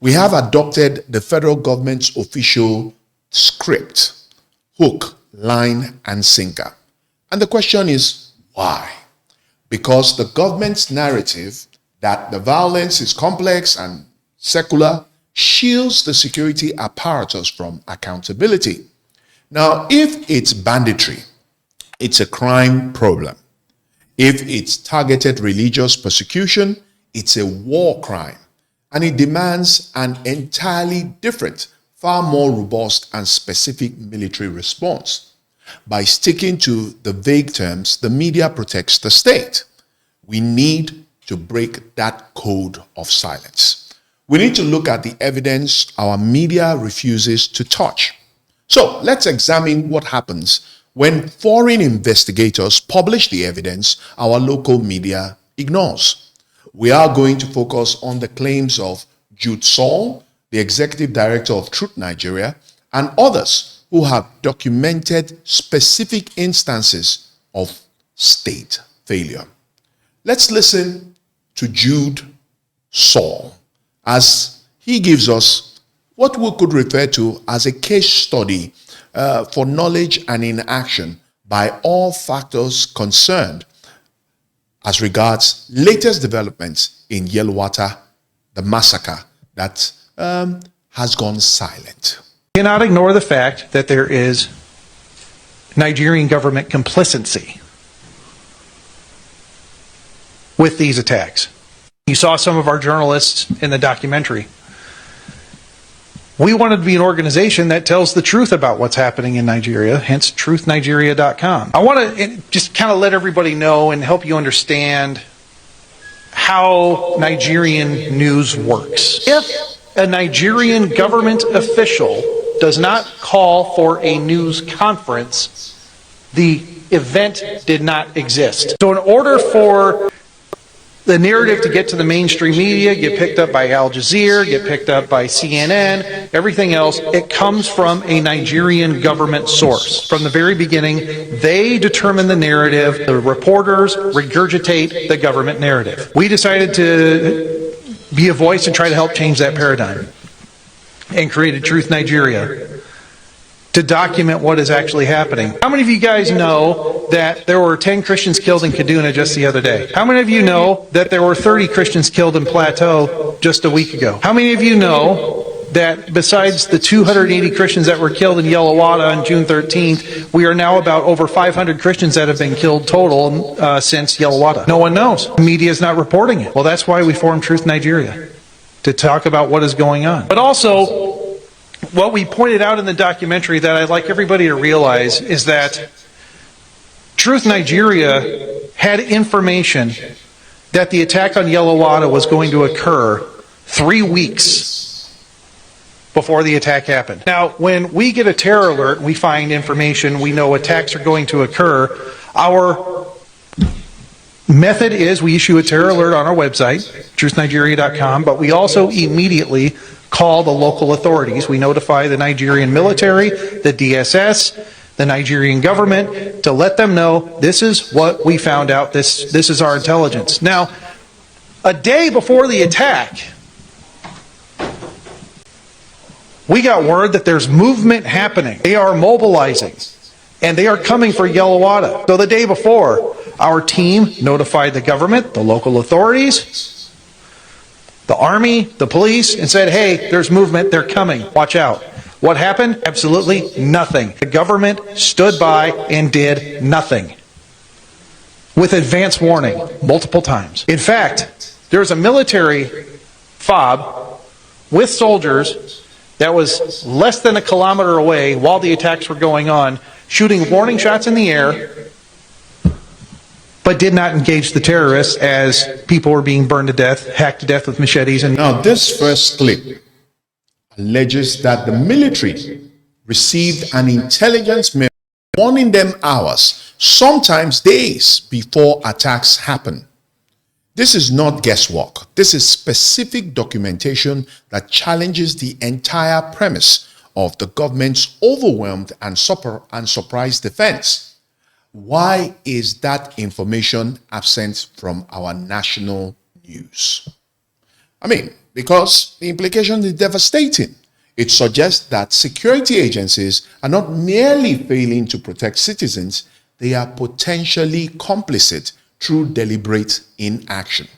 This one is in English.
We have adopted the federal government's official script, hook, line, and sinker. And the question is, why? Because the government's narrative that the violence is complex and secular shields the security apparatus from accountability. Now, if it's banditry, it's a crime problem. If it's targeted religious persecution, it's a war crime. And it demands an entirely different, far more robust and specific military response. By sticking to the vague terms, the media protects the state. We need to break that code of silence. We need to look at the evidence our media refuses to touch. So let's examine what happens when foreign investigators publish the evidence our local media ignores. We are going to focus on the claims of Jude Saul, the executive director of Truth Nigeria, and others who have documented specific instances of state failure. Let's listen to Jude Saul as he gives us what we could refer to as a case study for knowledge and inaction by all factors concerned as regards latest developments in Yelwata, the massacre that has gone silent. Cannot ignore the fact that there is Nigerian government complicity with these attacks. You saw some of our journalists in the documentary. We wanted to be an organization that tells the truth about what's happening in Nigeria, hence truthnigeria.com. I want to just kind of let everybody know and help you understand how Nigerian news works. If a Nigerian government official does not call for a news conference, the event did not exist. So in order for the narrative to get to the mainstream media, get picked up by Al Jazeera, get picked up by CNN, everything else, it comes from a Nigerian government source. From the very beginning, they determine the narrative, the reporters regurgitate the government narrative. We decided to be a voice and try to help change that paradigm and created Truth Nigeria to document what is actually happening. How many of you guys know that there were 10 Christians killed in Kaduna just the other day? How many of you know that there were 30 Christians killed in Plateau just a week ago? How many of you know that besides the 280 Christians that were killed in Yelwata on June 13th, we are now about over 500 Christians that have been killed total since Yelwata? No one knows. The media is not reporting it. Well, that's why we formed Truth Nigeria, to talk about what is going on. But also, what we pointed out in the documentary that I'd like everybody to realize is that Truth Nigeria had information that the attack on Yelwata was going to occur 3 weeks before the attack happened. Now, when we get a terror alert, we find information, we know attacks are going to occur, our method is we issue a terror alert on our website, truthnigeria.com, but we also immediately call the local authorities. We notify the Nigerian military, the DSS, the Nigerian government to let them know this is what we found out, this is our intelligence. Now, a day before the attack, we got word that there's movement happening. They are mobilizing and they are coming for Yelwata. So the day before, our team notified the government, the local authorities, the army, the police, and said, hey, there's movement, they're coming, watch out. What happened? Absolutely nothing. The government stood by and did nothing. With advance warning, multiple times. In fact, there's a military fob with soldiers that was less than a kilometer away while the attacks were going on, shooting warning shots in the air, but did not engage the terrorists as people were being burned to death, hacked to death with machetes. And now, this first clip alleges that the military received an intelligence mail warning them hours, sometimes days before attacks happen. This is not guesswork. This is specific documentation that challenges the entire premise of the government's overwhelmed and surprise defense. Why is that information absent from our national news? Because the implication is devastating. It suggests that security agencies are not merely failing to protect citizens, they are potentially complicit through deliberate inaction.